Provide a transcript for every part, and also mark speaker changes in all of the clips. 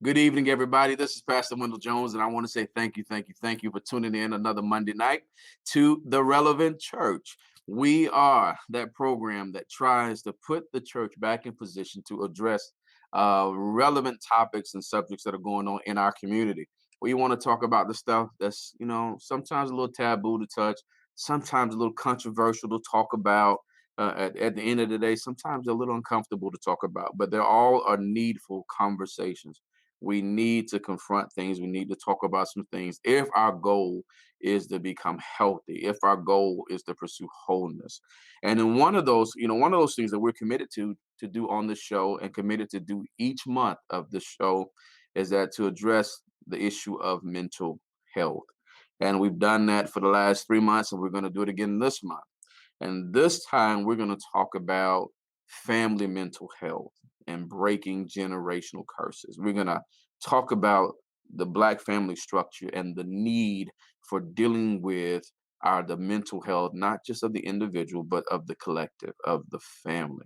Speaker 1: Good evening, everybody. This is Pastor Wendell Jones, and I want to say thank you for tuning in another Monday night to The Relevant Church. We are that program that tries to put the church back in position to address relevant topics and subjects that are going on in our community. We want to talk about the stuff that's, sometimes a little taboo to touch, sometimes a little controversial to talk about. At the end of the day, sometimes a little uncomfortable to talk about, but they're all are needful conversations. We need to confront things. We need to talk about some things if our goal is to become healthy, if our goal is to pursue wholeness. And in one of those things that we're committed to do on the show and committed to do each month of the show is that to address the issue of mental health. And we've done that for the last 3 months, and we're going to do it again this month. And this time we're going to talk about family mental health and breaking generational curses. We're going to talk about the Black family structure and the need for dealing with the mental health, not just of the individual, but of the collective, of the family.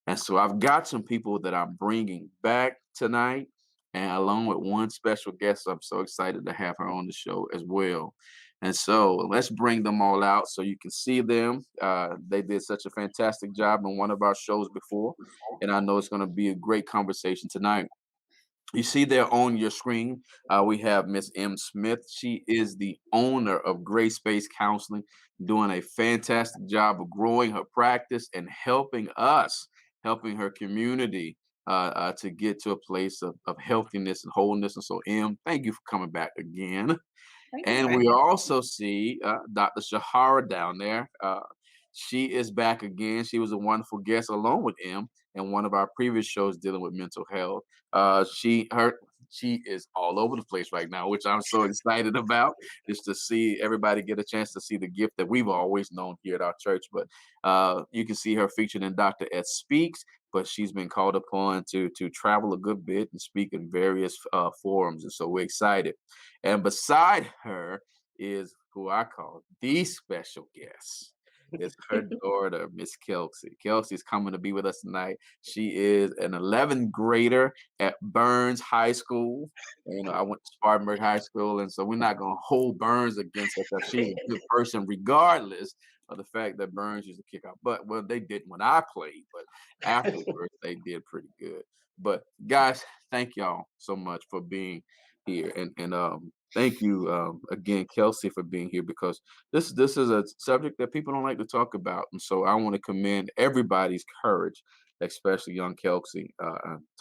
Speaker 1: And so I've got some people that I'm bringing back tonight, and along with one special guest, I'm so excited to have her on the show as well. And so let's bring them all out so you can see them. They did such a fantastic job in one of our shows before, and I know it's going to be a great conversation tonight. You see there on your screen, we have Miss Emme Smith. She is the owner of GraySpace Counseling, doing a fantastic job of growing her practice and helping her community to get to a place of healthiness and wholeness. And so, Emme, thank you for coming back again. And we also see Dr. Shaherah down there. She is back again. She was a wonderful guest along with Emme in one of our previous shows dealing with mental health. She is all over the place right now, which I'm so excited about, just to see everybody get a chance to see the gift that we've always known here at our church. But you can see her featured in Dr.S Speaks, but she's been called upon to travel a good bit and speak in various forums. And so we're excited. And beside her is who I call the special guest. It's her daughter, Miss Kelsie. Kelsie's coming to be with us tonight. She is an 11th grader at Brynes High School. I went to Spartanburg High School, and so we're not going to hold Brynes against her because she's a good person, regardless of the fact that Brynes used to kick out. But, well, they didn't when I played, but afterwards they did pretty good. But guys, thank y'all so much for being here, and thank you again, Kelsie, for being here, because this is a subject that people don't like to talk about, and so I want to commend everybody's courage, especially young Kelsie,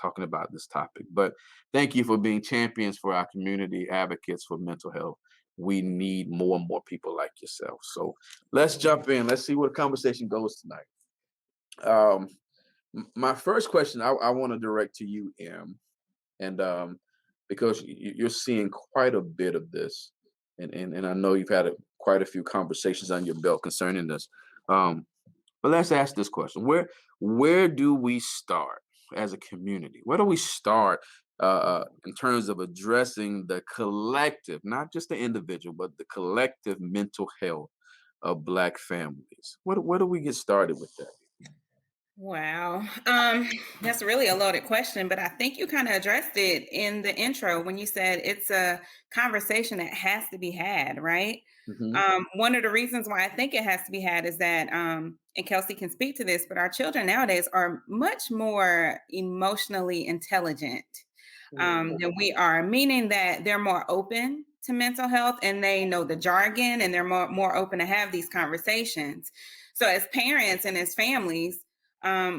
Speaker 1: talking about this topic. But thank you for being champions for our community, advocates for mental health. We need more and more people like yourself. So let's jump in. Let's see where the conversation goes tonight. My first question I want to direct to you, Em, and because you're seeing quite a bit of this, and I know you've had quite a few conversations on your belt concerning this. But let's ask this question: Where do we start as a community? Where do we start in terms of addressing the collective, not just the individual, but the collective mental health of Black families? Where do we get started with that?
Speaker 2: Wow. That's really a loaded question, but I think you kind of addressed it in the intro when you said it's a conversation that has to be had, right?
Speaker 1: Mm-hmm.
Speaker 2: One of the reasons why I think it has to be had is that, and Kelsie can speak to this, but our children nowadays are much more emotionally intelligent than we are, meaning that they're more open to mental health and they know the jargon and they're more open to have these conversations. So as parents and as families,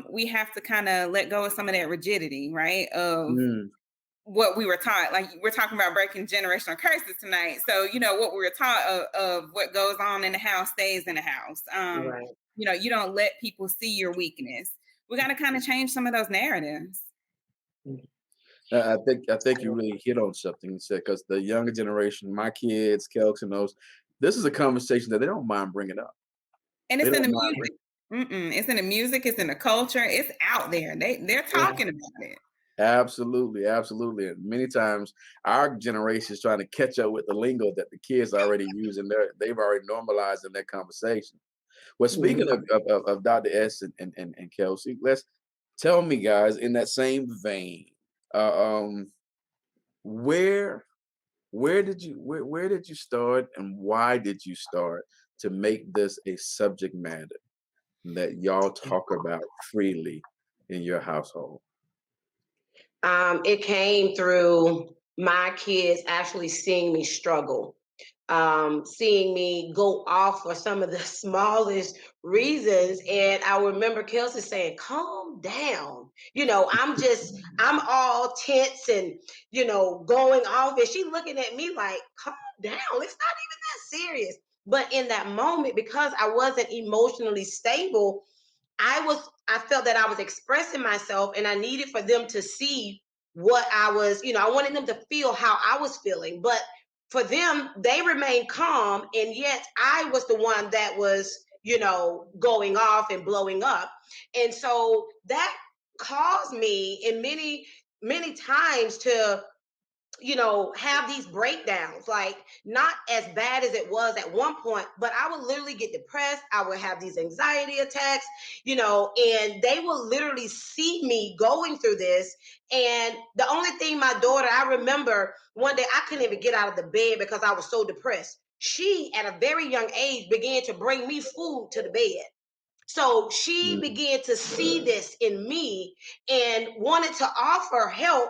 Speaker 2: we have to kind of let go of some of that rigidity, right? Of what we were taught. Like, we're talking about breaking generational curses tonight. So, what we were taught of what goes on in the house stays in the house.
Speaker 3: Right.
Speaker 2: You don't let people see your weakness. We got to kind of change some of those narratives.
Speaker 1: I think you really hit on something, because the younger generation, my kids, Kelsie and those, this is a conversation that they don't mind bringing up.
Speaker 2: And it's in the music. It's in the music. It's in the culture. It's out there. They're talking about it.
Speaker 1: Absolutely, absolutely. And many times our generation is trying to catch up with the lingo that the kids are already using. They've already normalized in their conversation. Well, speaking of Dr.S and Kelsie, let's tell me, guys, in that same vein, where did you start, and why did you start to make this a subject matter that y'all talk about freely in your household?
Speaker 3: It came through my kids actually seeing me struggle, seeing me go off for some of the smallest reasons. And I remember Kelsie saying, calm down. I'm all tense and, going off. And she looking at me like, calm down. It's not even that serious. But in that moment, because I wasn't emotionally stable, I felt that I was expressing myself, and I needed for them to see what I was, I wanted them to feel how I was feeling. But for them, they remained calm, and yet I was the one that was, going off and blowing up. And so that caused me in many times to have these breakdowns, like not as bad as it was at one point, but I would literally get depressed. I would have these anxiety attacks, and they will literally see me going through this. And the only thing my daughter, I remember one day I couldn't even get out of the bed because I was so depressed. She, at a very young age, began to bring me food to the bed. So she began to see this in me and wanted to offer help,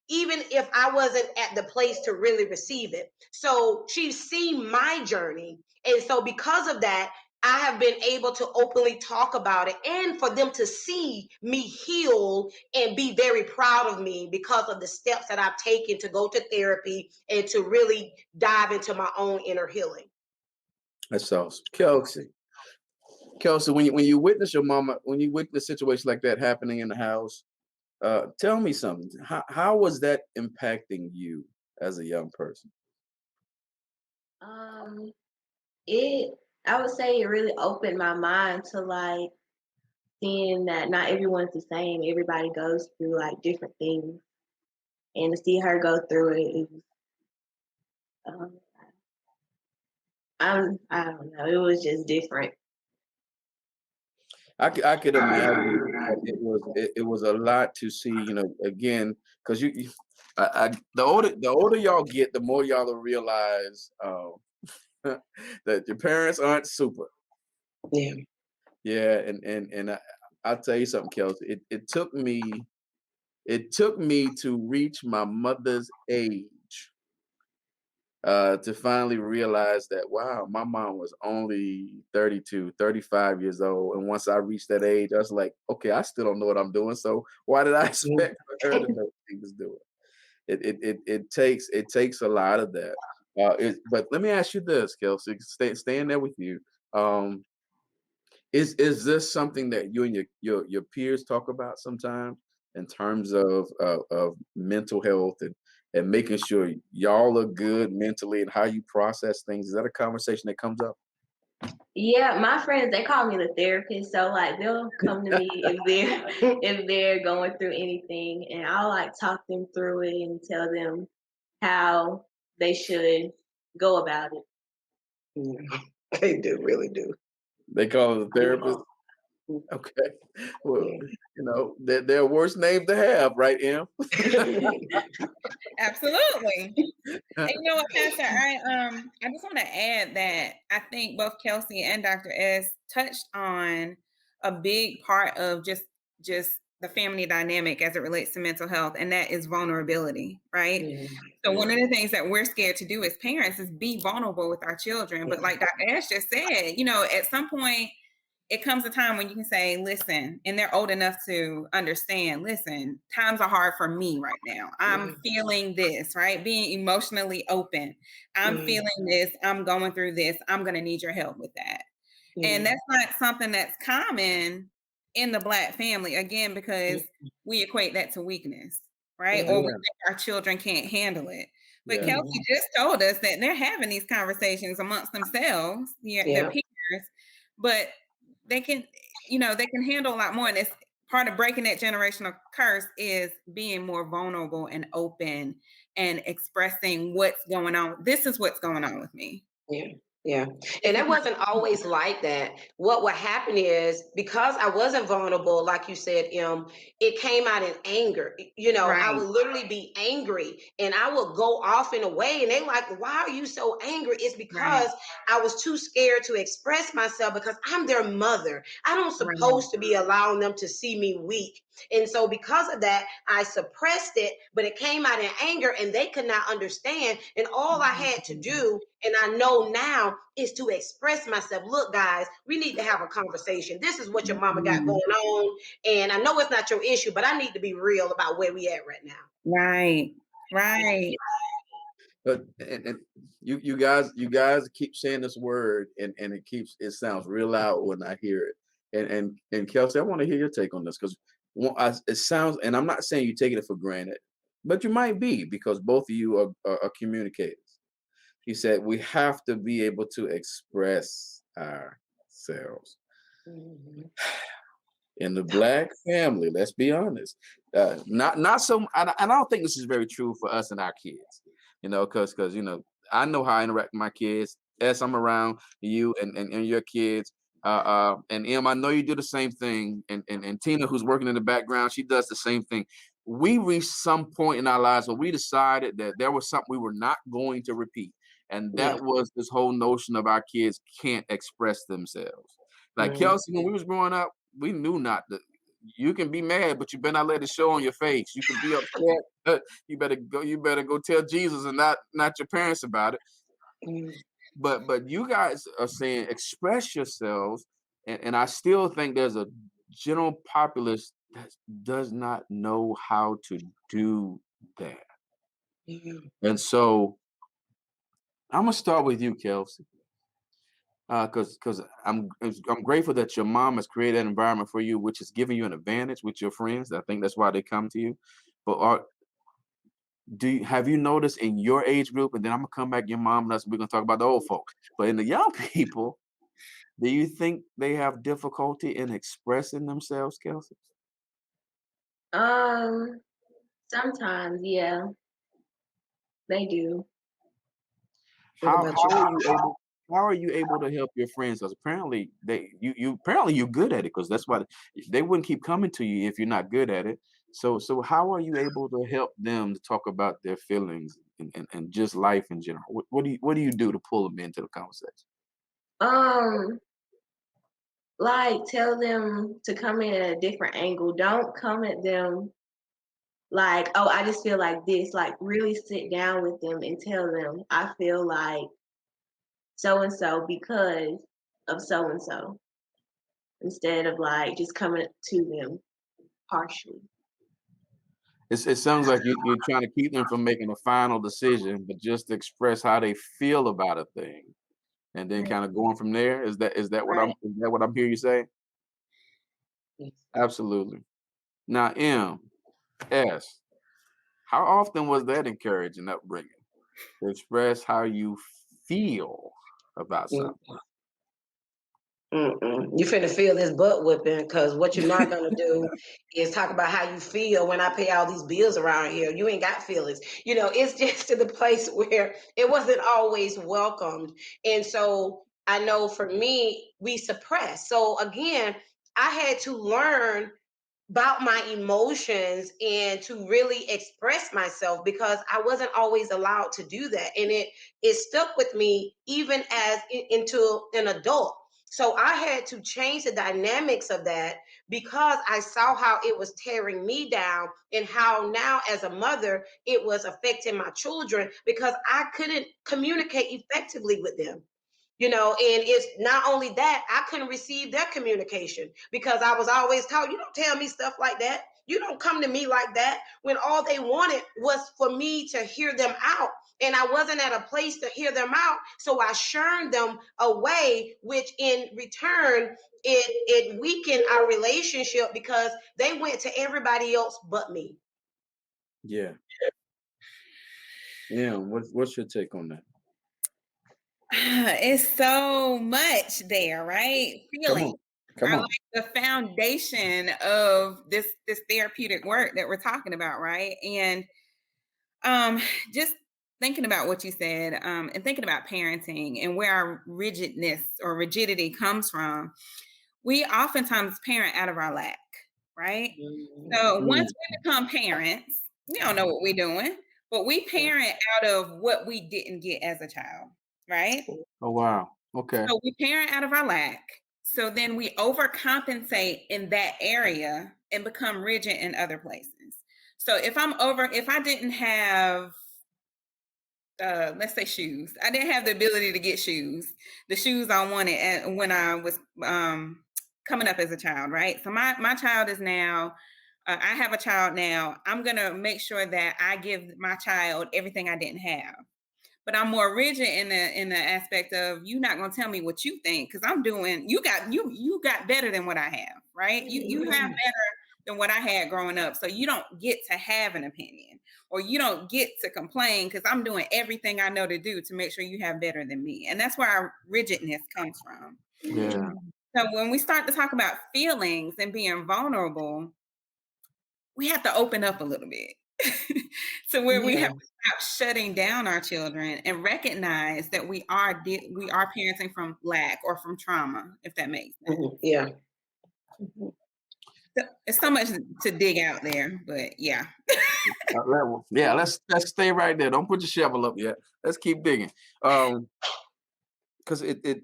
Speaker 3: even if I wasn't at the place to really receive it. So she's seen my journey. And so because of that, I have been able to openly talk about it, and for them to see me heal and be very proud of me because of the steps that I've taken to go to therapy and to really dive into my own inner healing.
Speaker 1: That's awesome. Kelsie, when you witness your mama, when you witness a situation like that happening in the house, tell me something. How was that impacting you as a young person?
Speaker 4: I would say it really opened my mind to like seeing that not everyone's the same. Everybody goes through like different things, and to see her go through it, I don't know. It was just different.
Speaker 1: I could imagine that it was a lot to see, again, because the older y'all get, the more y'all will realize that your parents aren't super.
Speaker 3: Yeah.
Speaker 1: Yeah, and I'll tell you something, Kelsie. It took me to reach my mother's age to finally realize that, wow, my mom was only 32, 35 years old. And once I reached that age, I was like, okay, I still don't know what I'm doing. So why did I expect her to know what she was doing? It takes a lot of that. But let me ask you this, Kelsie, staying there with you. Is this something that you and your peers talk about sometimes in terms of mental health and making sure y'all are good mentally and how you process things? Is that a conversation that comes up?
Speaker 4: Yeah, my friends, they call me the therapist. So like they'll come to me if they're going through anything, and I'll like talk them through it and tell them how they should go about it.
Speaker 3: Yeah, they do, really do.
Speaker 1: They call it a therapist? Okay. Well, they're a worse name to have, right, Em?
Speaker 2: Absolutely. And you know what, Pastor? I just want to add that I think both Kelsie and Dr.S touched on a big part of just the family dynamic as it relates to mental health, and that is vulnerability, right? So one of the things that we're scared to do as parents is be vulnerable with our children. But like Dr.S just said, at some point, it comes a time when you can say, listen, and they're old enough to understand, listen, times are hard for me right now. I'm feeling this, right? Being emotionally open. I'm feeling this. I'm going through this. I'm going to need your help with that. And that's not something that's common in the Black family, again, because we equate that to weakness, right? Or we think our children can't handle it. But Kelsie just told us that they're having these conversations amongst themselves, their peers, but they can, they can handle a lot more. And it's part of breaking that generational curse is being more vulnerable and open and expressing what's going on. This is what's going on with me.
Speaker 3: Yeah. And it wasn't always like that. What would happen is, because I wasn't vulnerable, like you said, it came out in anger. I would literally be angry and I would go off in a way, and they like, why are you so angry? It's because I was too scared to express myself, because I'm their mother. I don't supposed to be allowing them to see me weak. And so because of that, I suppressed it, but it came out in anger and they could not understand. And all I had to do, and I know now, is to express myself. Look, guys, we need to have a conversation. This is what your mama got going on. And I know it's not your issue, but I need to be real about where we at right now.
Speaker 2: Right.
Speaker 1: But and you guys keep saying this word, and it sounds real loud when I hear it. And Kelsie, I want to hear your take on this, because it sounds, and I'm not saying you're taking it for granted, but you might be, because both of you are communicators. He said we have to be able to express ourselves. In the Black family, let's be honest, not so. And I don't think this is very true for us and our kids, because I know how I interact with my kids. As I'm around you and your kids, and Em, I know you do the same thing, and Tina, who's working in the background, she does the same thing. We reached some point in our lives where we decided that there was something we were not going to repeat, and that was this whole notion of our kids can't express themselves. Like Kelsie, when we was growing up, we knew not to. You can be mad, but you better not let it show on your face. You can be upset. You better go tell Jesus and not your parents about it. But you guys are saying express yourselves, and I still think there's a general populace that does not know how to do that. And so I'm gonna start with you, Kelsie. Because I'm grateful that your mom has created an environment for you, which is giving you an advantage with your friends. I think that's why they come to you. But have you noticed in your age group, and then I'm gonna come back, your mom, and we're gonna talk about the old folks. But in the young people, do you think they have difficulty in expressing themselves, Kelsie?
Speaker 4: Sometimes, yeah, they do.
Speaker 1: How are you able to help your friends? Because apparently you're good at it, because that's why they wouldn't keep coming to you if you're not good at it. So how are you able to help them to talk about their feelings and just life in general? What do you do to pull them into the conversation?
Speaker 4: Like, tell them to come in at a different angle. Don't come at them like, oh, I just feel like this. Like, really sit down with them and tell them, I feel like so and so because of so and so, instead of like just coming to them harshly.
Speaker 1: It sounds like you're trying to keep them from making a final decision, but just express how they feel about a thing, and then kind of going from there. Is that what I'm hearing you say? Absolutely. Now, S, how often was that encouraging upbringing to express how you feel about something?
Speaker 3: You finna feel this butt whipping, because what you're not gonna do is talk about how you feel when I pay all these bills around here. You ain't got feelings. It's just to the place where it wasn't always welcomed. And so I know for me, we suppress. So again, I had to learn about my emotions and to really express myself, because I wasn't always allowed to do that. And it stuck with me even as into an adult. So I had to change the dynamics of that, because I saw how it was tearing me down, and how now as a mother, it was affecting my children, because I couldn't communicate effectively with them. And it's not only that, I couldn't receive their communication because I was always taught, you don't tell me stuff like that. You don't come to me like that, when all they wanted was for me to hear them out. And I wasn't at a place to hear them out. So I shurned them away, which in return, it weakened our relationship because they went to everybody else but me.
Speaker 1: Yeah. Yeah. What's your take on that?
Speaker 2: It's so much there, right? Feeling
Speaker 1: Come
Speaker 2: are
Speaker 1: on.
Speaker 2: like the foundation of this therapeutic work that we're talking about, right? And just thinking about what you said, and thinking about parenting and where our rigidness or rigidity comes from, we oftentimes parent out of our lack, right? So once we become parents, we don't know what we're doing, but we parent out of what we didn't get as a child, right?
Speaker 1: Oh, wow. Okay.
Speaker 2: So we parent out of our lack. So then we overcompensate in that area and become rigid in other places. So if I didn't have, let's say shoes, I didn't have the ability to get the shoes I wanted when I was coming up as a child, right? So my child is now, I have a child now. I'm going to make sure that I give my child everything I didn't have. But I'm more rigid in the aspect of, you're not gonna tell me what you think, because you got better than what I have, right? You have better than what I had growing up. So you don't get to have an opinion, or you don't get to complain, because I'm doing everything I know to do to make sure you have better than me. And that's where our rigidness comes from.
Speaker 1: Yeah.
Speaker 2: So when we start to talk about feelings and being vulnerable, we have to open up a little bit. So where we have to stop shutting down our children and recognize that we are parenting from lack or from trauma, if that makes sense.
Speaker 3: Yeah.
Speaker 2: So it's so much to dig out there, but yeah.
Speaker 1: Yeah, let's stay right there. Don't put your shovel up yet. Let's keep digging. Because it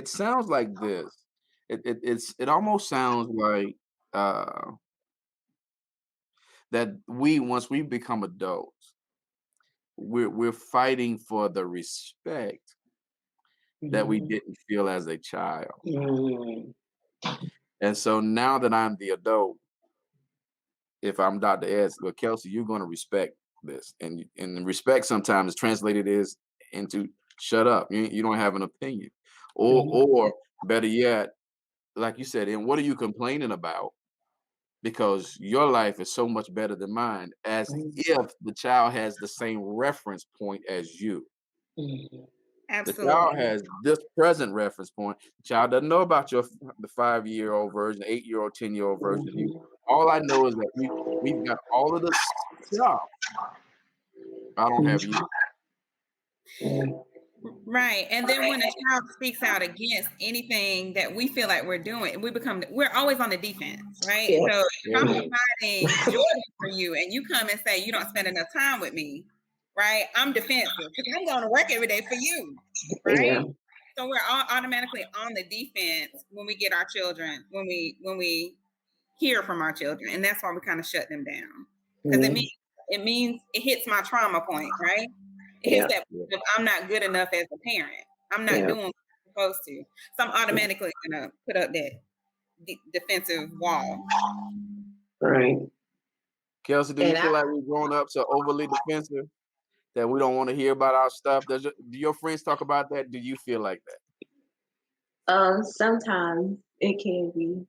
Speaker 1: sounds like this. It almost sounds like that once we become adults, we're fighting for the respect that we didn't feel as a child. And so now that I'm the adult, if I'm Dr.S, well, Kelsie, you're going to respect this. And respect sometimes is translated into shut up. You don't have an opinion. Or better yet, like you said, and what are you complaining about? Because your life is so much better than mine, as if the child has the same reference point as you.
Speaker 2: Absolutely.
Speaker 1: The child has this present reference point. The child doesn't know about the 5-year-old version, 8-year-old, 10-year-old version of you. All I know is that we've got all of the stuff. I don't have you.
Speaker 2: Right. And then when a child speaks out against anything that we feel like we're doing, we're always on the defense, right?
Speaker 3: Yeah.
Speaker 2: So if I'm providing Jordan for you and you come and say you don't spend enough time with me, right? I'm defensive because I'm going to work every day for you, right?
Speaker 3: Yeah.
Speaker 2: So we're all automatically on the defense when we get our children, when we hear from our children. And that's why we kind of shut them down. Because it means it hits my trauma point, right? It hits that point of, I'm not good enough as a parent. I'm not doing what I'm supposed to. So I'm automatically gonna put up that defensive wall.
Speaker 3: Right.
Speaker 1: Kelsie, do you feel like we've grown up so overly defensive that we don't want to hear about our stuff? Do your friends talk about that? Do you feel like that?
Speaker 4: Sometimes it can be.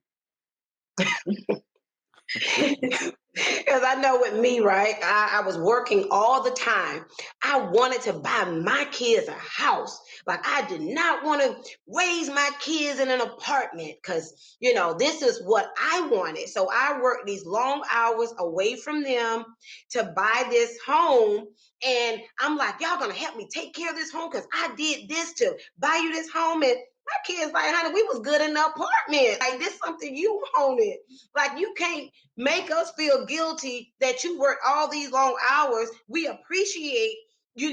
Speaker 3: Because I know with me, right? I was working all the time. I wanted to buy my kids a house. Like, I did not want to raise my kids in an apartment because, this is what I wanted. So I worked these long hours away from them to buy this home. And I'm like, y'all going to help me take care of this home because I did this to buy you this home. And my kids like, honey, we was good in the apartment. Like, this is something you wanted. Like, you can't make us feel guilty that you worked all these long hours. We appreciate, you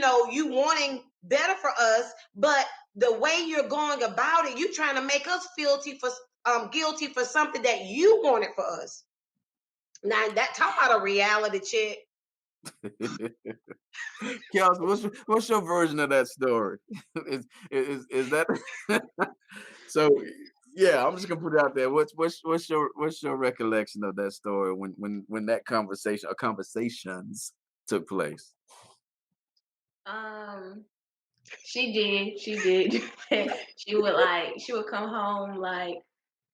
Speaker 3: wanting better for us, but the way you're going about it, you trying to make us feel guilty for something that you wanted for us. Now, that talk about a reality check.
Speaker 1: Kelsie, what's your version of that story? Is that so? Yeah, I'm just gonna put it out there. What's your recollection of that story when that conversation or conversations took place?
Speaker 4: She did. She would come home like,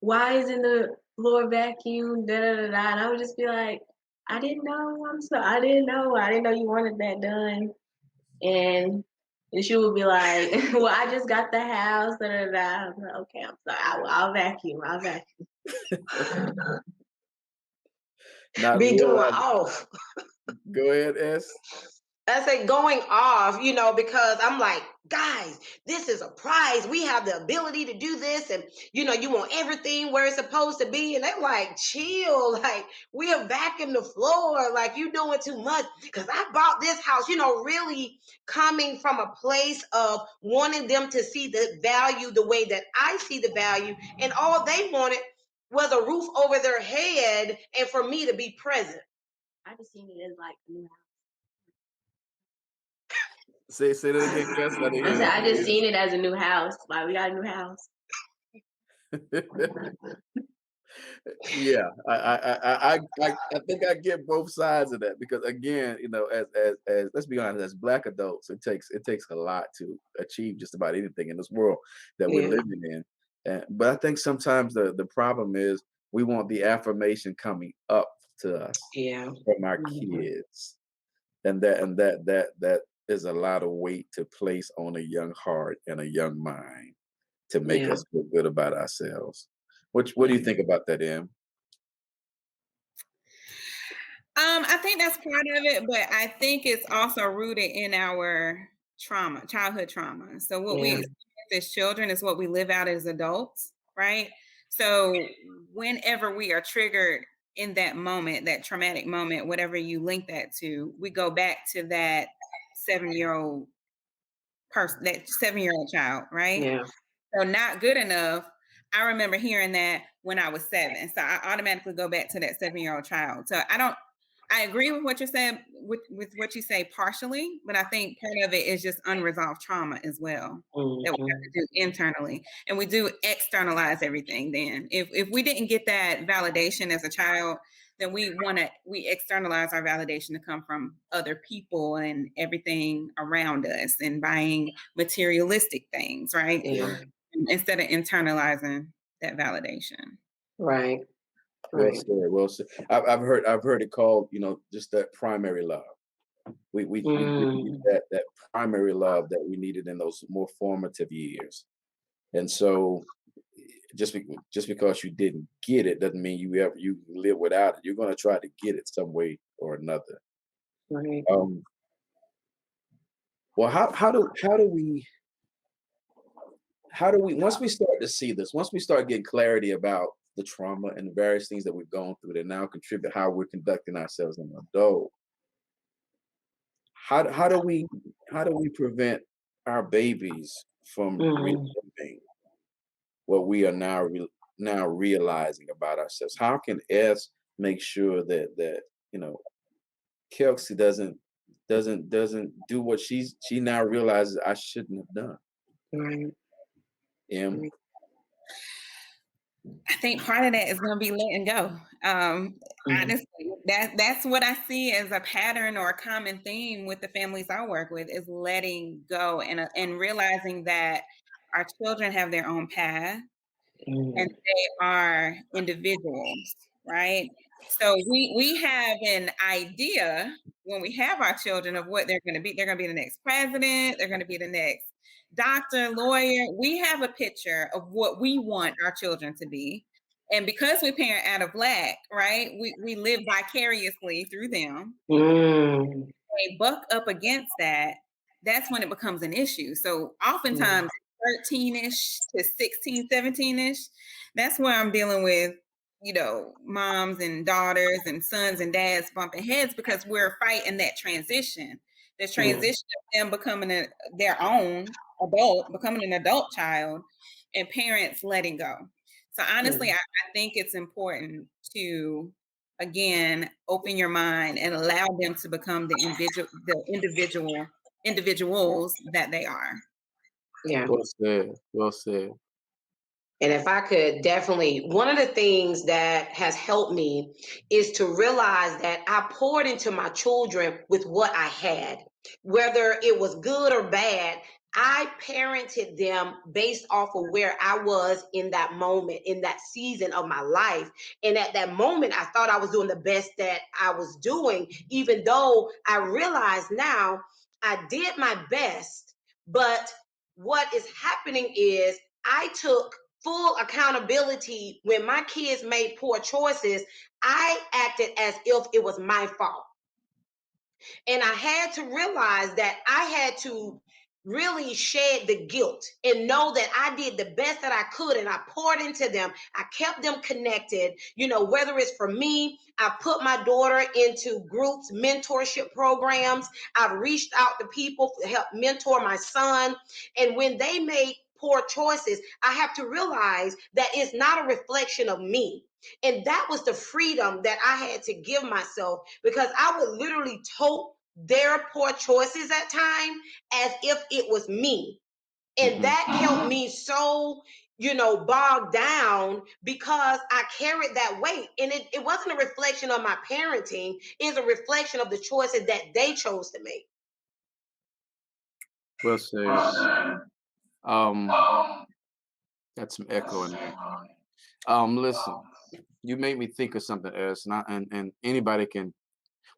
Speaker 4: why isn't the floor vacuumed? Da da da da. And I would just be like, I didn't know. I didn't know. I didn't know you wanted that done. And she would be like, well, I just got the house. Da da da. I'm like, okay, I'm sorry. I'll vacuum. I'll vacuum.
Speaker 1: Not
Speaker 3: Be going
Speaker 1: realizing.
Speaker 3: off.
Speaker 1: Go ahead, S.
Speaker 3: I say going off, because I'm like, guys, this is a prize. We have the ability to do this. And, you want everything where it's supposed to be. And they're like, chill. Like, we are vacuuming the floor. Like, you doing too much. Because I bought this house, really coming from a place of wanting them to see the value the way that I see the value. And all they wanted was a roof over their head and for me to be present.
Speaker 4: I just seen it as like a new house.
Speaker 1: Say that again, Kelsie.
Speaker 4: I said I just seen it as a new house. Like, we got a new house.
Speaker 1: Yeah, I think I get both sides of that because again, as let's be honest, as Black adults, it takes a lot to achieve just about anything in this world that we're living in. But I think sometimes the problem is we want the affirmation coming up to us from our kids, and that is a lot of weight to place on a young heart and a young mind to make us feel good about ourselves. What do you think about that, Em?
Speaker 2: I think that's part of it, but I think it's also rooted in our trauma, childhood trauma. So what we experience as children is what we live out as adults, right? So whenever we are triggered in that moment, that traumatic moment, whatever you link that to, we go back to that 7-year-old person, that 7-year-old child, right?
Speaker 3: Yeah.
Speaker 2: So not good enough. I remember hearing that when I was 7. So I automatically go back to that 7-year-old child. So I agree with what you're saying, with what you say partially, but I think part of it is just unresolved trauma as well that we have to do internally. And we do externalize everything then. If we didn't get that validation as a child, then we externalize our validation to come from other people and everything around us and buying materialistic things, right?
Speaker 3: Yeah.
Speaker 2: Instead of internalizing that validation.
Speaker 3: Right.
Speaker 1: Well said. Well said. I've heard it called, just that primary love. We didn't get that primary love that we needed in those more formative years. And so just because you didn't get it doesn't mean you live without it. You're going to try to get it some way or another.
Speaker 3: Right.
Speaker 1: Well, how do we once we start to see this, once we start getting clarity about the trauma and the various things that we've gone through that now contribute how we're conducting ourselves as an adult, how do we prevent our babies from reliving what we are now realizing about ourselves? How can S make sure that Kelsie doesn't do what she now realizes I shouldn't have done?
Speaker 3: Right.
Speaker 1: Em?
Speaker 2: I think part of that is going to be letting go. Honestly, that's what I see as a pattern or a common theme with the families I work with is letting go and realizing that our children have their own path and they are individuals, right? So we have an idea when we have our children of what they're going to be. They're going to be the next president. They're going to be the next doctor, lawyer. We have a picture of what we want our children to be. And because we parent out of Black, right, we live vicariously through them. They buck up against that. That's when it becomes an issue. So oftentimes 13-ish to 16, 17-ish, that's where I'm dealing with, moms and daughters and sons and dads bumping heads because we're fighting that transition. The transition of them becoming their own adult, becoming an adult child, and parents letting go. So honestly, I think it's important to again, open your mind and allow them to become the individuals that they are.
Speaker 3: Yeah.
Speaker 1: Well said. Well said.
Speaker 3: And if I could definitely, one of the things that has helped me is to realize that I poured into my children with what I had, whether it was good or bad. I parented them based off of where I was in that moment, in that season of my life. And at that moment, I thought I was doing the best that I was doing, even though I realize now I did my best. But what is happening is I took full accountability. When my kids made poor choices, I acted as if it was my fault. And I had to realize that I had to really shed the guilt and know that I did the best that I could, and I poured into them. I kept them connected. Whether it's for me, I put my daughter into groups, mentorship programs. I've reached out to people to help mentor my son. And when they made poor choices, I have to realize that it's not a reflection of me. And that was the freedom that I had to give myself, because I would literally tote their poor choices at times as if it was me. And that helped me so, bogged down, because I carried that weight. And it wasn't a reflection of my parenting, it's a reflection of the choices that they chose to make.
Speaker 1: Well said. Um, got some echo in there. Listen, you made me think of something else, and anybody can.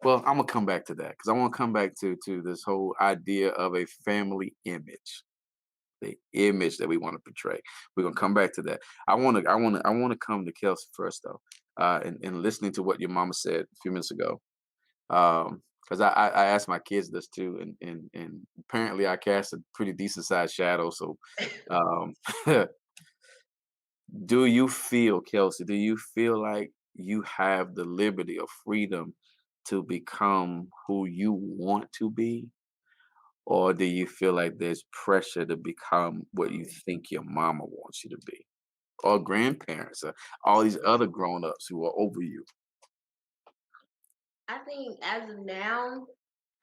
Speaker 1: Well, I'm gonna come back to that because I want to come back to this whole idea of a family image, the image that we want to portray. We're gonna come back to that. I want to come to Kelsie first though, and listening to what your mama said a few minutes ago. Because I asked my kids this too, and apparently I cast a pretty decent sized shadow. So, um, do you feel, Kelsie? Do you feel like you have the liberty or freedom to become who you want to be? Or do you feel like there's pressure to become what you think your mama wants you to be? Or grandparents, or all these other grown-ups who are over you?
Speaker 4: I think as of now,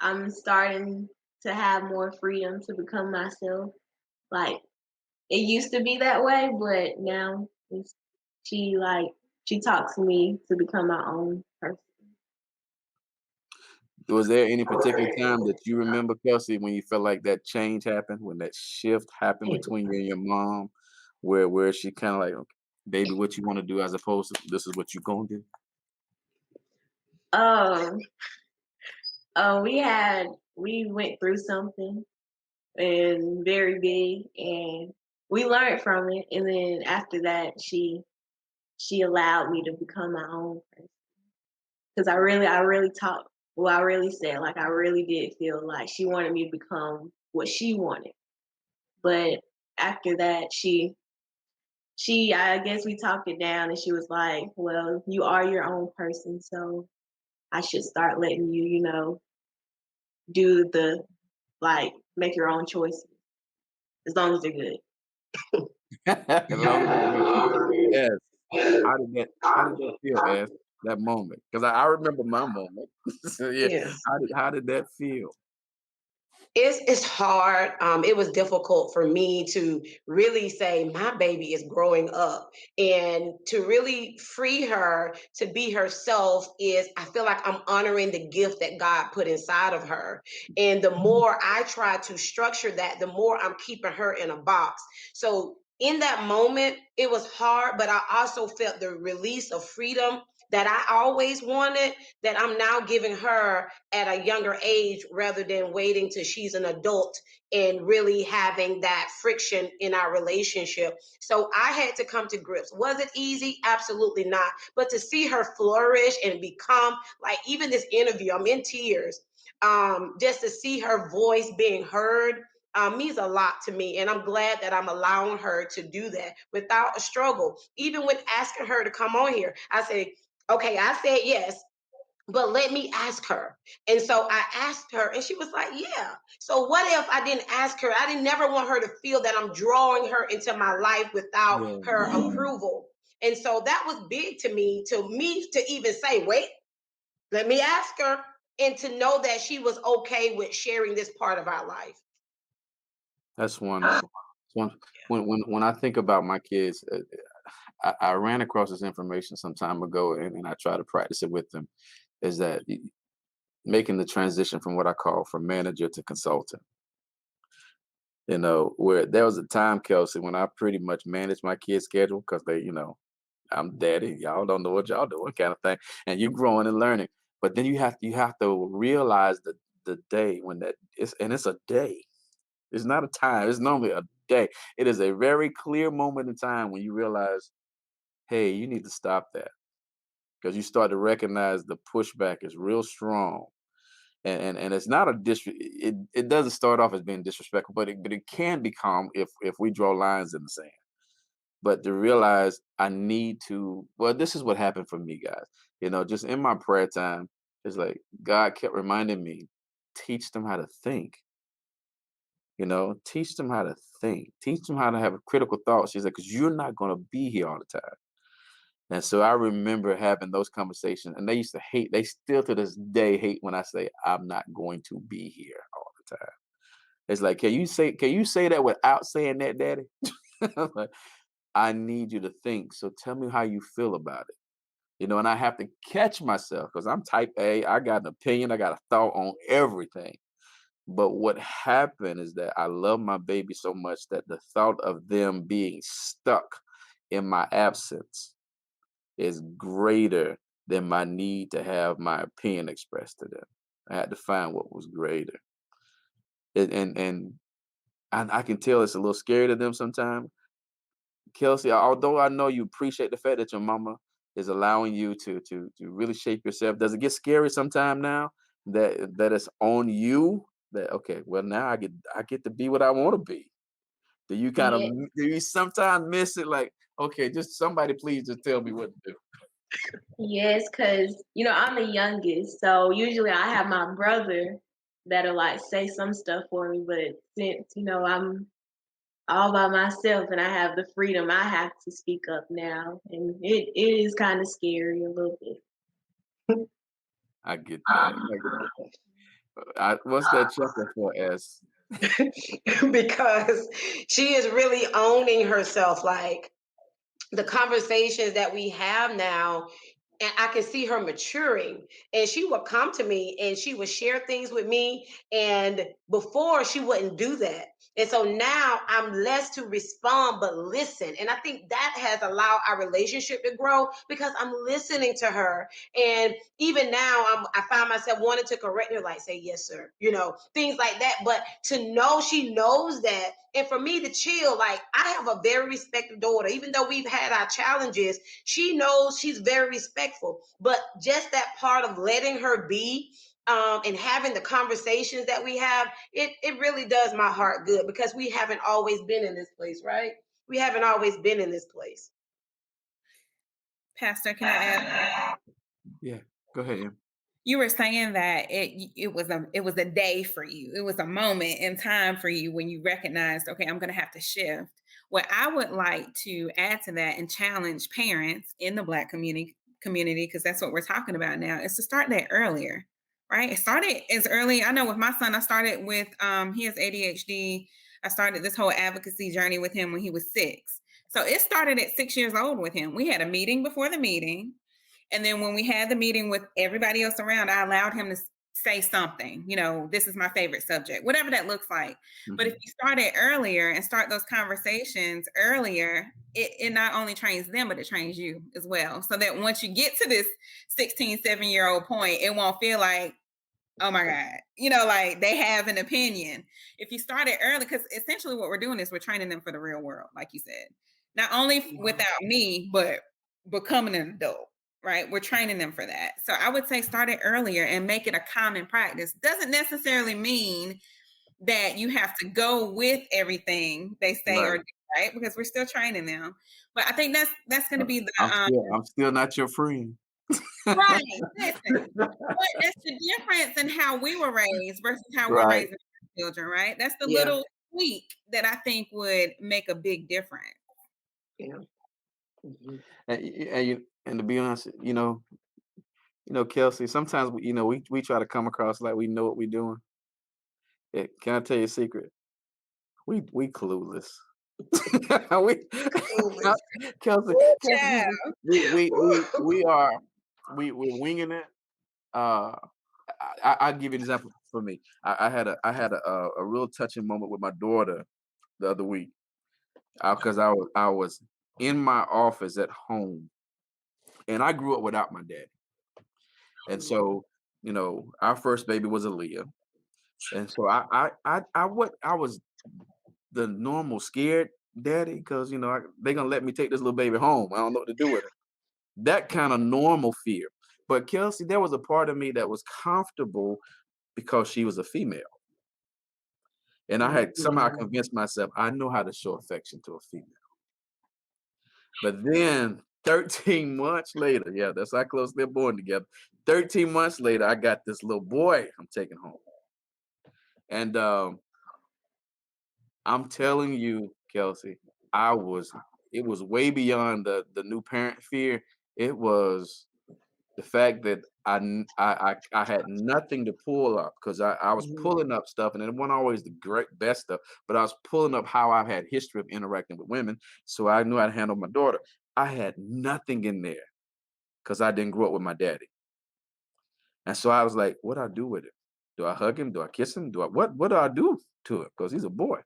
Speaker 4: I'm starting to have more freedom to become myself. Like, it used to be that way, but now she like she talks to me to become my own person.
Speaker 1: Was there any particular time that you remember, Kelsie, when you felt like that change happened, when that shift happened between you and your mom, where she kind of like, okay, baby, what you want to do, as opposed to this is what you gonna do?
Speaker 4: Um, we went through something and very big, and we learned from it. And then after that, she allowed me to become my own person. Because I really talked. Well, I really said, like, I really did feel like she wanted me to become what she wanted. But after that, I guess we talked it down, and she was like, well, you are your own person, so I should start letting you, do make your own choices, as long as they're good.
Speaker 1: As long as yes. How did that feel, Ash, that moment? Because I remember my moment. So yeah,
Speaker 3: Yeah.
Speaker 1: how did that feel?
Speaker 3: It's hard. It was difficult for me to really say my baby is growing up, and to really free her to be herself. Is I feel like I'm honoring the gift that God put inside of her, and the more I try to structure that, the more I'm keeping her in a box. So in that moment, it was hard, but I also felt the release of freedom that I always wanted, that I'm now giving her at a younger age, rather than waiting till she's an adult and really having that friction in our relationship. So I had to come to grips. Was it easy? Absolutely not. But to see her flourish and become, like, even this interview, I'm in tears. Just to see her voice being heard means a lot to me. And I'm glad that I'm allowing her to do that without a struggle. Even when asking her to come on here, I say, okay, I said yes. but let me ask her. And so I asked her, and she was like, yeah. So what if I didn't ask her? I didn't never want her to feel that I'm drawing her into my life without her approval. And so that was big to me to even say, wait, let me ask her, and to know that she was okay with sharing this part of our life.
Speaker 1: That's wonderful. When I think about my kids, I ran across this information some time ago, and I try to practice it with them. Is that making the transition from what I call from manager to consultant? You know, where there was a time, Kelsie, when I pretty much managed my kids' schedule because they, I'm daddy, y'all don't know what y'all doing, kind of thing, and you growing and learning. But then you have to realize the day when it's a day. It's not a time. It's normally a day. It is a very clear moment in time when you realize, hey, you need to stop that, because you start to recognize the pushback is real strong, and it's not a it doesn't start off as being disrespectful, but it can become if we draw lines in the sand. But to realize I need to, well, this is what happened for me, guys. Just in my prayer time, it's like God kept reminding me, teach them how to think. Teach them how to think. Teach them how to have a critical thought. She's like, because you're not going to be here all the time. And so I remember having those conversations, and they used to hate. They still to this day hate when I say I'm not going to be here all the time. It's like, can you say that without saying that, Daddy? I'm like, I need you to think. So tell me how you feel about it. And I have to catch myself because I'm type A. I got an opinion. I got a thought on everything. But what happened is that I love my baby so much that the thought of them being stuck in my absence is greater than my need to have my opinion expressed to them. I had to find what was greater. And I can tell it's a little scary to them sometimes. Kelsie, although I know you appreciate the fact that your mama is allowing you to really shape yourself, does it get scary sometime now that it's on you? That okay, well now I get to be what I want to be. Do you
Speaker 4: Yeah.
Speaker 1: do you sometimes miss it? Like, okay, just somebody please just tell me what to do.
Speaker 4: Yes, because I'm the youngest, so usually I have my brother that'll like say some stuff for me, but since I'm all by myself and I have the freedom, I have to speak up now, and it is kind of scary a little bit.
Speaker 1: I get that. What's that chapter for S?
Speaker 3: Because she is really owning herself. Like the conversations that we have now, and I can see her maturing. And she would come to me and she would share things with me. And before, she wouldn't do that. And so now I'm less to respond, but listen. And I think that has allowed our relationship to grow because I'm listening to her. And even now, I find myself wanting to correct her, like say, yes, sir, things like that. But to know she knows that. And for me to chill, like I have a very respectful daughter, even though we've had our challenges, she knows she's very respectful. But just that part of letting her be and having the conversations that we have, it really does my heart good because we haven't always been in this place, right? We haven't always been in this place.
Speaker 2: Pastor, can I add?
Speaker 1: Yeah, go ahead, Em.
Speaker 2: You were saying that it was a day for you. It was a moment in time for you when you recognized, okay, I'm going to have to shift. What I would like to add to that and challenge parents in the Black community, because that's what we're talking about now, is to start that earlier, right? It started as early. I know with my son, I started with he has ADHD. I started this whole advocacy journey with him when he was 6. So it started at 6 years old with him. We had a meeting before the meeting. And then when we had the meeting with everybody else around, I allowed him to say something, this is my favorite subject, whatever that looks like. Mm-hmm. But if you start it earlier and start those conversations earlier, it not only trains them, but it trains you as well. So that once you get to this 16, 7-year-old point, it won't feel like, oh my God, like they have an opinion. If you start it early, because essentially what we're doing is we're training them for the real world, like you said, not only without me, but becoming an adult. Right? We're training them for that. So I would say start it earlier and make it a common practice. Doesn't necessarily mean that you have to go with everything they say or do, right? Because we're still training them. But I think that's going to be the.
Speaker 1: I'm still not your friend.
Speaker 2: Right. Listen, but that's the difference in how we were raised versus how we're
Speaker 1: Right.
Speaker 2: raising our children, right? That's the
Speaker 3: Yeah.
Speaker 2: little tweak that I think would make a big difference.
Speaker 3: Yeah. Mhm.
Speaker 1: And to be honest, Kelsie, sometimes we try to come across like we know what we're doing. Can I tell you a secret? We clueless. we
Speaker 3: Clueless.
Speaker 1: Kelsie,
Speaker 3: Woo,
Speaker 1: Kelsie,
Speaker 3: child.
Speaker 1: we're winging it. Uh, I'll give you an example for me. I had a real touching moment with my daughter the other week because I was in my office at home, and I grew up without my dad, and so our first baby was Aaliyah, and so I was the normal scared daddy because they gonna let me take this little baby home. I don't know what to do with her. That kind of normal fear. But Kelsie, there was a part of me that was comfortable because she was a female. And I had somehow
Speaker 3: Mhm.
Speaker 1: convinced myself I know how to show affection to a female. But then 13 months later, yeah, that's how close they're born together. 13 months later, I got this little boy I'm taking home. And I'm telling you, Kelsie, it was way beyond the new parent fear. It was the fact that I had nothing to pull up because I was
Speaker 3: Mhm.
Speaker 1: pulling up stuff, and it wasn't always the great best stuff, but I was pulling up how I've had history of interacting with women, so I knew how to handle my daughter. I had nothing in there because I didn't grow up with my daddy, and so I was like, what do I do with it? Do I hug him? Do I kiss him? What do I do to him? Because he's a boy.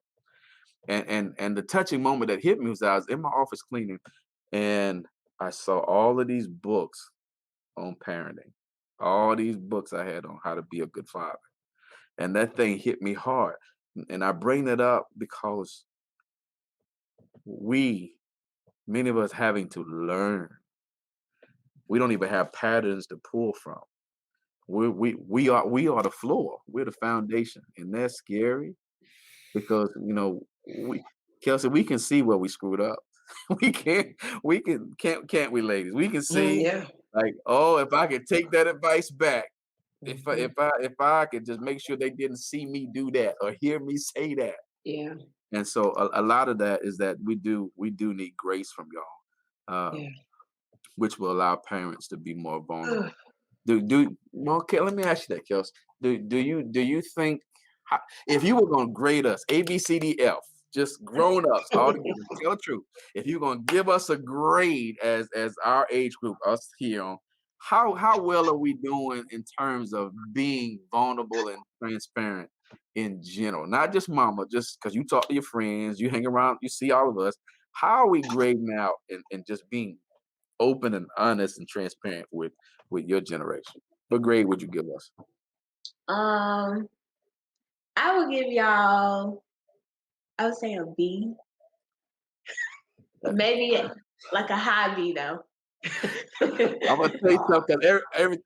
Speaker 1: And the touching moment that hit me was I was in my office cleaning, and I saw all of these books on parenting, all these books I had on how to be a good father. And that thing hit me hard. And I bring that up because many of us having to learn. We don't even have patterns to pull from. We are the floor. We're the foundation. And that's scary because we Kelsie, we can see where we screwed up. We can't we ladies? We can see
Speaker 3: Yeah.
Speaker 1: like, oh, if I could take that advice back. If I
Speaker 3: Mhm.
Speaker 1: if I could just make sure they didn't see me do that or hear me say that.
Speaker 3: Yeah.
Speaker 1: And so a lot of that is that we do need grace from y'all,
Speaker 3: Yeah.
Speaker 1: which will allow parents to be more vulnerable.
Speaker 3: Ugh.
Speaker 1: Okay, let me ask you that, Kels. Do you think if you were gonna grade us A B C D F, just grown ups all together, tell the truth. If you're gonna give us a grade as our age group, us here on how well are we doing in terms of being vulnerable and transparent in general? Not just mama, just because you talk to your friends, you hang around, you see all of us. How are we grading out and just being open and honest and transparent with your generation? What grade would you give us?
Speaker 4: Um, I would give y'all, I would say a B, maybe like a high B though.
Speaker 1: I'm gonna say something.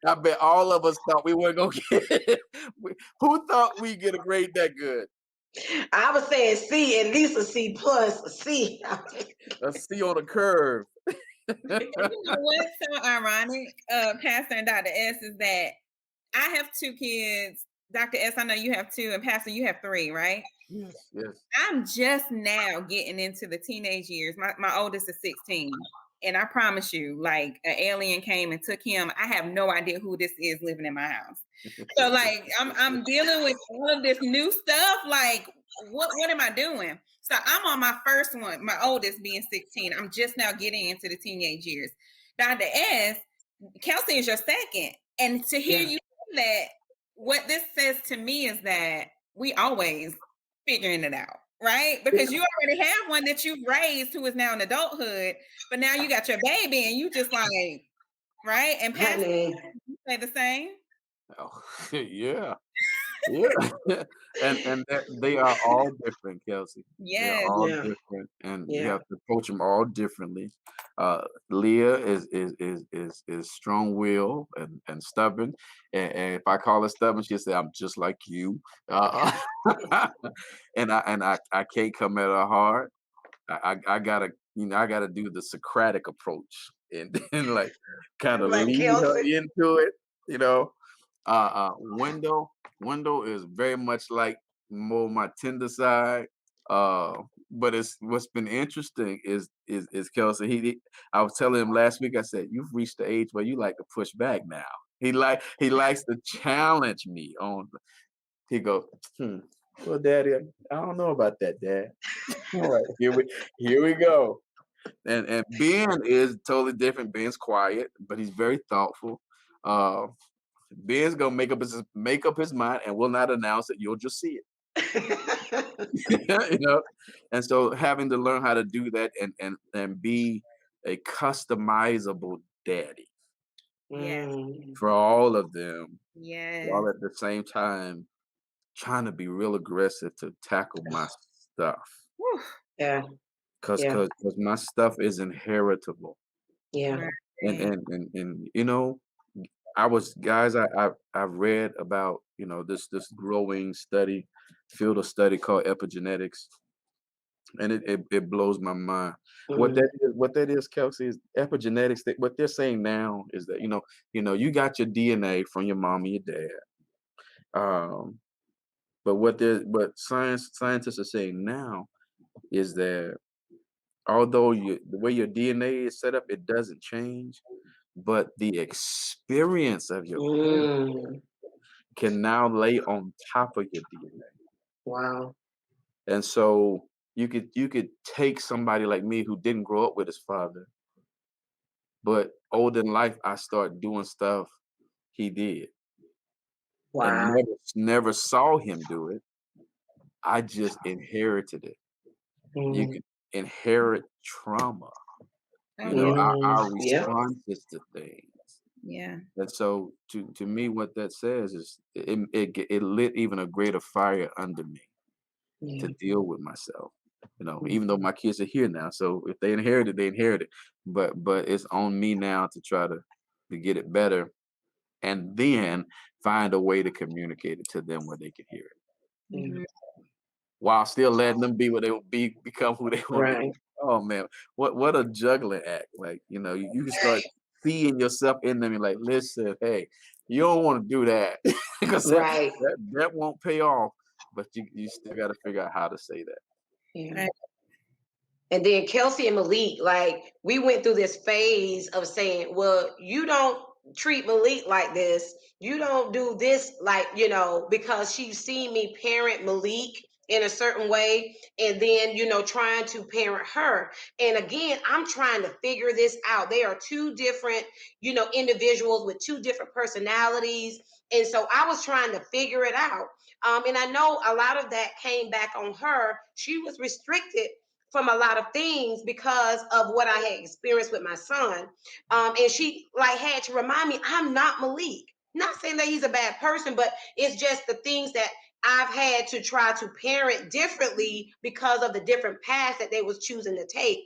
Speaker 1: I bet all of us thought we weren't gonna get it. Who thought we get a grade that good?
Speaker 3: I was saying C, at least a C plus, a C.
Speaker 1: A C on a curve.
Speaker 2: You know what's so ironic, Pastor and Dr.S, is that I have 2 kids. Dr.S, I know you have 2, and Pastor, you have 3, right?
Speaker 1: Yes, yes.
Speaker 2: I'm just now getting into the teenage years. My oldest is 16. And I promise you, like an alien came and took him. I have no idea who this is living in my house. So like I'm dealing with all of this new stuff. Like, what am I doing? So I'm on my first one, my oldest being 16. I'm just now getting into the teenage years. Dr. S, Kelsie is your second. And to hear
Speaker 3: Yeah.
Speaker 2: you say that, what this says to me is that we always figuring it out, right? Because you already have one that you've raised who is now in adulthood, but now you got your baby and you just like, right? And Pastor,
Speaker 3: Honey.
Speaker 2: you say the same?
Speaker 1: Oh, yeah. Yeah, and they are all different, Kelsie. They are
Speaker 2: Yes.
Speaker 1: all
Speaker 3: Yeah.
Speaker 1: different, and you
Speaker 3: Yeah.
Speaker 1: have to approach them all differently. Leah is strong willed and stubborn, and if I call her stubborn, she'll say I'm just like you. Uh, and I can't come at her hard. I gotta I gotta do the Socratic approach. and then like kind of
Speaker 3: Like
Speaker 1: lead her
Speaker 3: Kelsie.
Speaker 1: into it, you know. Wendell is very much like more my tender side. But it's what's been interesting is Kelsie. I was telling him last week. I said, "You've reached the age where you like to push back now." He likes to challenge me on. He goes, "Well, Daddy, I don't know about that, Dad." All right, here we go. And Ben is totally different. Ben's quiet, but he's very thoughtful. Uh, Ben's gonna make up his mind and will not announce it. You'll just see it, you know. And so having to learn how to do that and be a customizable daddy
Speaker 2: Yes.
Speaker 1: for all of them,
Speaker 2: Yes.
Speaker 1: while at the same time trying to be real aggressive to tackle my stuff,
Speaker 2: Whew.
Speaker 3: Yeah.
Speaker 1: because
Speaker 3: Yeah.
Speaker 1: my stuff is inheritable,
Speaker 3: Yeah.
Speaker 2: Right.
Speaker 1: and you know. I've read about, you know, this growing field of study called epigenetics, and it blows my mind.
Speaker 3: Mhm.
Speaker 1: What that is, Kelsie, is epigenetics. What they're saying now is that you got your DNA from your mom and your dad. But what scientists are saying now is that although the way your DNA is set up, it doesn't change, but the experience of your parents
Speaker 3: Mm.
Speaker 1: can now lay on top of your DNA.
Speaker 3: Wow.
Speaker 1: And so you could take somebody like me who didn't grow up with his father, but older in life I start doing stuff he did and
Speaker 3: Wow.
Speaker 1: never saw him do it. I just inherited it. You
Speaker 3: Mm.
Speaker 1: can inherit trauma,
Speaker 2: Oh, yeah.
Speaker 1: our
Speaker 3: Yep.
Speaker 1: responses to things.
Speaker 2: Yeah.
Speaker 1: And so to me, what that says is it lit even a greater fire under me
Speaker 3: Yeah.
Speaker 1: to deal with myself.
Speaker 3: Mm.
Speaker 1: Even though my kids are here now, so if they inherited, they inherited. But it's on me now to try to get it better, and then find a way to communicate it to them where they can hear it,
Speaker 3: Yeah.
Speaker 2: Mhm.
Speaker 1: while still letting them be what they will be, become who they want to be.
Speaker 3: Right.
Speaker 1: Oh man, what a juggling act! Like you can start seeing yourself in them. You're like, listen, hey, you don't want to do that because
Speaker 3: Right.
Speaker 1: that won't pay off. But you still got to figure out how to say that.
Speaker 3: Yeah.
Speaker 2: Right.
Speaker 3: And then Kelsie and Malik, like we went through this phase of saying, well, you don't treat Malik like this. You don't do this like, because she's seen me parent Malik in a certain way and then, trying to parent her. And again, I'm trying to figure this out. They are two different, individuals with two different personalities. And so I was trying to figure it out. And I know a lot of that came back on her. She was restricted from a lot of things because of what I had experienced with my son. And she like had to remind me, I'm not Malik. Not saying that he's a bad person, but it's just the things that I've had to try to parent differently because of the different paths that they was choosing to take.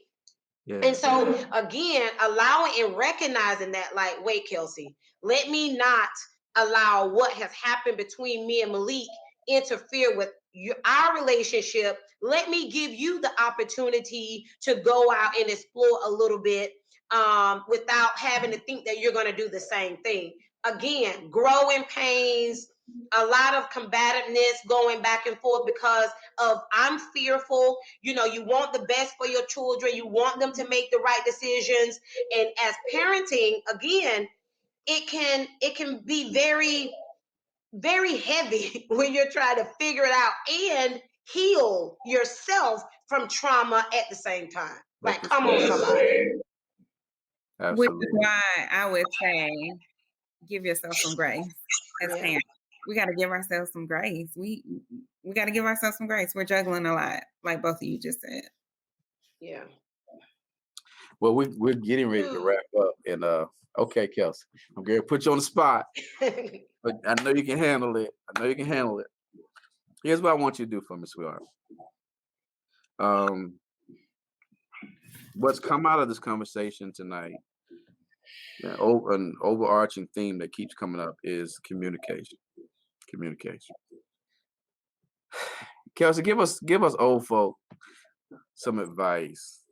Speaker 1: Yeah.
Speaker 3: And so again, allowing and recognizing that, like, wait, Kelsie, let me not allow what has happened between me and Malik interfere with our relationship. Let me give you the opportunity to go out and explore a little bit without having to think that you're going to do the same thing. Again, growing pains, a lot of combativeness going back and forth because of I'm fearful. You want the best for your children. You want them to make the right decisions. And as parenting, again, it can be very, very heavy when you're trying to figure it out and heal yourself from trauma at the same time. Like, come on, somebody.
Speaker 2: Which is
Speaker 1: Absolutely.
Speaker 2: why I would say give yourself some grace as
Speaker 3: Yeah.
Speaker 2: parents. We got to give ourselves some grace. We got to give ourselves some grace. We're juggling a lot, like both of you just said.
Speaker 3: Yeah.
Speaker 1: Well, we're getting ready to wrap up, and okay, Kelsie, I'm going to put you on the spot, but I know you can handle it. Here's what I want you to do for me, sweetheart. What's come out of this conversation tonight, an overarching theme that keeps coming up is communication. Communication. Kelsie, give us old folk some advice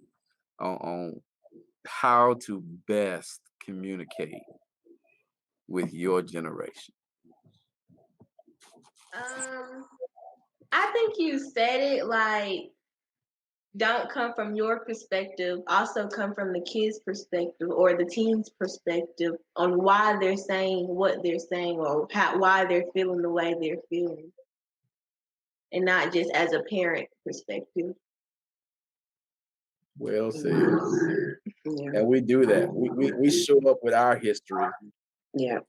Speaker 1: on how to best communicate with your generation?
Speaker 4: I think you said it, like, don't come from your perspective, also come from the kid's perspective or the teen's perspective on why they're saying what they're saying or why they're feeling the way they're feeling, and not just as a parent perspective.
Speaker 1: Well said.
Speaker 3: Yeah.
Speaker 1: And we do that. We show up with our history,
Speaker 3: Yeah.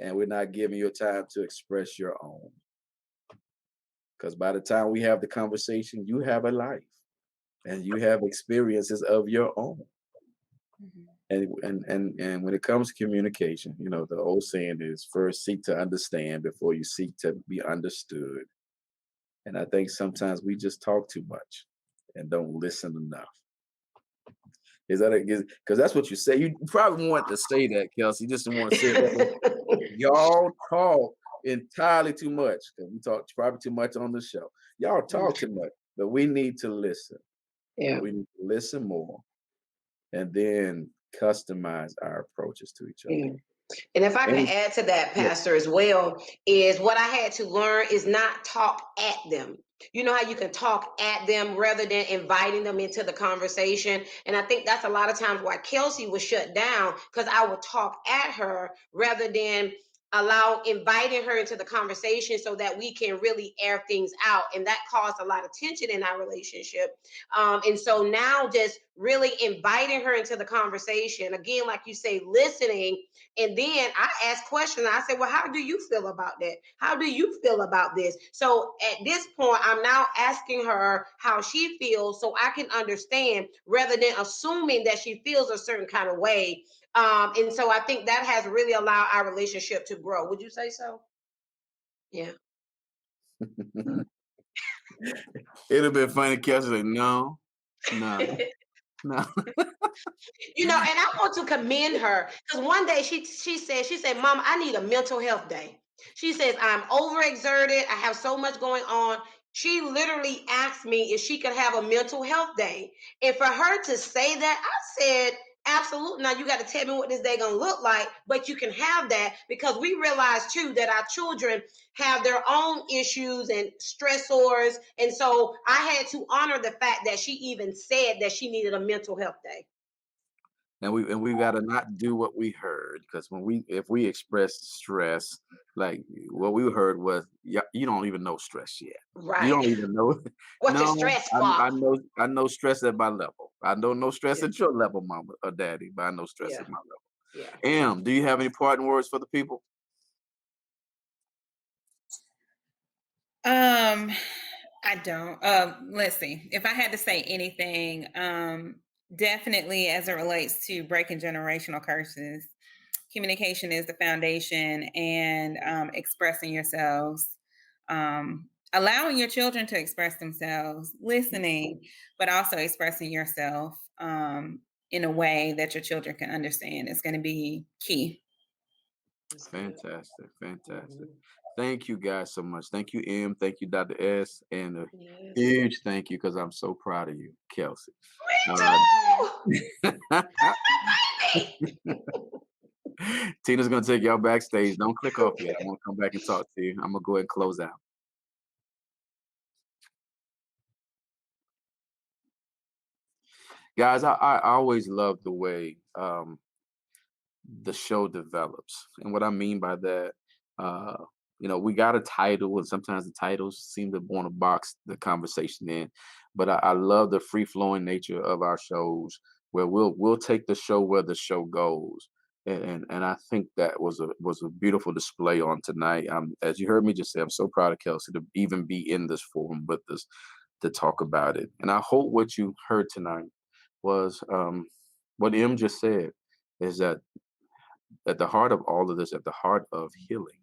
Speaker 1: and we're not giving you time to express your own. Because by the time we have the conversation, you have a life and you have experiences of your own. And when it comes to communication, you know, the old saying is first seek to understand before you seek to be understood. And I think sometimes we just talk too much and don't listen enough. Is that because that's what you say? You probably want to say that, Kelsie. You just didn't want to say it. Y'all talk entirely too much. Because we talk probably too much on the show. Y'all talk too much, but we need to listen.
Speaker 3: Yeah.
Speaker 1: We need to listen more and then customize our approaches to each other.
Speaker 3: Yeah. And if I can add to that, Pastor, as well, is what I had to learn is not talk at them. You know how you can talk at them rather than inviting them into the conversation. And I think that's a lot of times why Kelsie was shut down, because I would talk at her rather than inviting her into the conversation so that we can really air things out. And that caused a lot of tension in our relationship. And so now just really inviting her into the conversation, again, like you say, listening. And then I ask questions. I say, well, how do you feel about that? How do you feel about this? So at this point, I'm now asking her how she feels so I can understand rather than assuming that she feels a certain kind of way. And so I think that has really allowed our relationship to grow. Would you say so? Yeah.
Speaker 1: It'd have been funny, Kelsie, like, no.
Speaker 3: You know, and I want to commend her because one day she said, Mom, I need a mental health day. She says, I'm overexerted. I have so much going on. She literally asked me if she could have a mental health day. And for her to say that, I said, absolutely. Now you got to tell me what this day gonna look like, but you can have that because we realize too that our children have their own issues and stressors. And so I had to honor the fact that she even said that she needed a mental health day.
Speaker 1: And we gotta not do what we heard, because if we express stress, like what we heard was, yeah, you don't even know stress yet.
Speaker 3: Right.
Speaker 1: You don't even know.
Speaker 3: What's
Speaker 1: No,
Speaker 3: the stress
Speaker 1: I
Speaker 3: for?
Speaker 1: know stress at my level. I don't know stress
Speaker 3: Yeah.
Speaker 1: at your level, mama or daddy, but I know stress
Speaker 3: Yeah.
Speaker 1: at my level.
Speaker 3: Yeah.
Speaker 1: Em, do you have any parting words for the people?
Speaker 2: I don't. Let's see. If I had to say anything, definitely as it relates to breaking generational curses, communication is the foundation, and expressing yourselves, allowing your children to express themselves, listening, but also expressing yourself in a way that your children can understand is going to be key.
Speaker 1: Fantastic. Thank you guys so much. Thank you, Em. Thank you, Dr.S. And a huge thank you, because I'm so proud of you, Kelsie. Tina's gonna take y'all backstage. Don't click off yet. I want to come back and talk to you. I'm gonna go ahead and close out. Guys, I always love the way the show develops. And what I mean by that, uh, we got a title, and sometimes the titles seem to want to box the conversation in. But I love the free flowing nature of our shows, where we'll take the show where the show goes. And I think that was a beautiful display on tonight. As you heard me just say, I'm so proud of Kelsie to even be in this forum with us to talk about it. And I hope what you heard tonight was what Em just said, is that at the heart of all of this, at the heart of healing,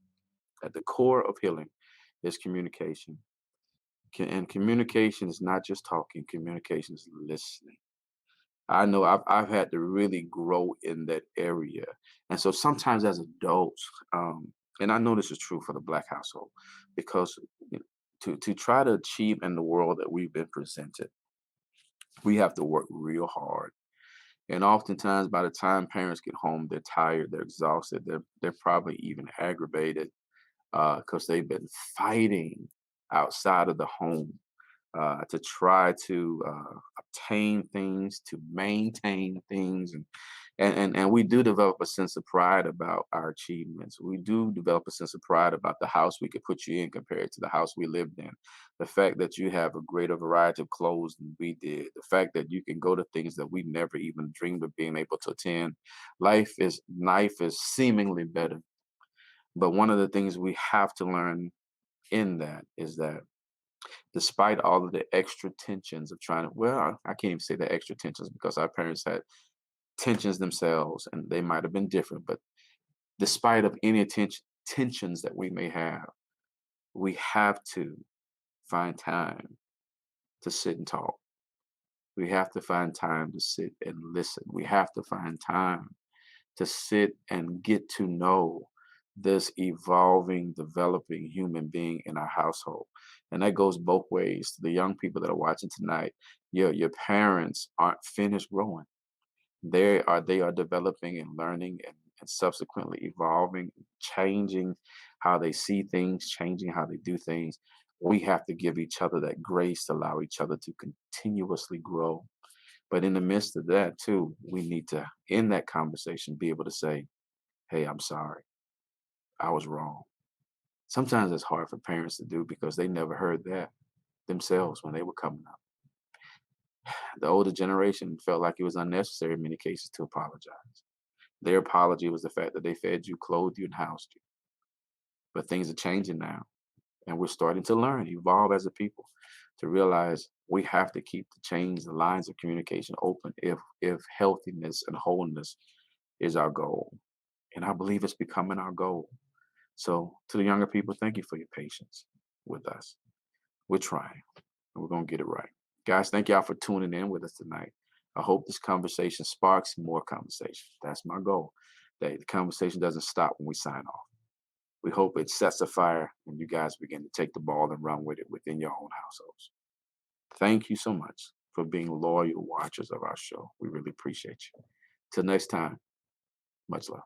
Speaker 1: at the core of healing, is communication. And communication is not just talking, communication is listening. I know I've had to really grow in that area. And so sometimes as adults, and I know this is true for the Black household, because to try to achieve in the world that we've been presented, we have to work real hard. And oftentimes, by the time parents get home, they're tired, they're exhausted, they're probably even aggravated because they've been fighting outside of the home to try to obtain things, to maintain things, and we do develop a sense of pride about our achievements. We do develop a sense of pride about the house we could put you in compared to the house we lived in. The fact that you have a greater variety of clothes than we did. The fact that you can go to things that we never even dreamed of being able to attend. Life is seemingly better. But one of the things we have to learn in that is that despite all of the extra tensions of trying to, well, I can't even say the extra tensions because our parents had tensions themselves and they might have been different, but despite of any tensions that we may have, we have to find time to sit and talk. We have to find time to sit and listen. We have to find time to sit and get to know this evolving, developing human being in our household. And that goes both ways. To the young people that are watching tonight, your parents aren't finished growing. They are developing and learning and subsequently evolving, changing how they see things, changing how they do things. We have to give each other that grace to allow each other to continuously grow. But in the midst of that, too, we need to, in that conversation, be able to say, hey, I'm sorry. I was wrong. Sometimes it's hard for parents to do because they never heard that themselves when they were coming up. The older generation felt like it was unnecessary in many cases to apologize. Their apology was the fact that they fed you, clothed you, and housed you. But things are changing now, and we're starting to learn, evolve as a people, to realize we have to keep the lines of communication open if healthiness and wholeness is our goal. And I believe it's becoming our goal. So to the younger people, thank you for your patience with us. We're trying, and we're going to get it right. Guys, thank y'all for tuning in with us tonight. I hope this conversation sparks more conversation. That's my goal, that the conversation doesn't stop when we sign off. We hope it sets a fire and you guys begin to take the ball and run with it within your own households. Thank you so much for being loyal watchers of our show. We really appreciate you. Till next time, much love.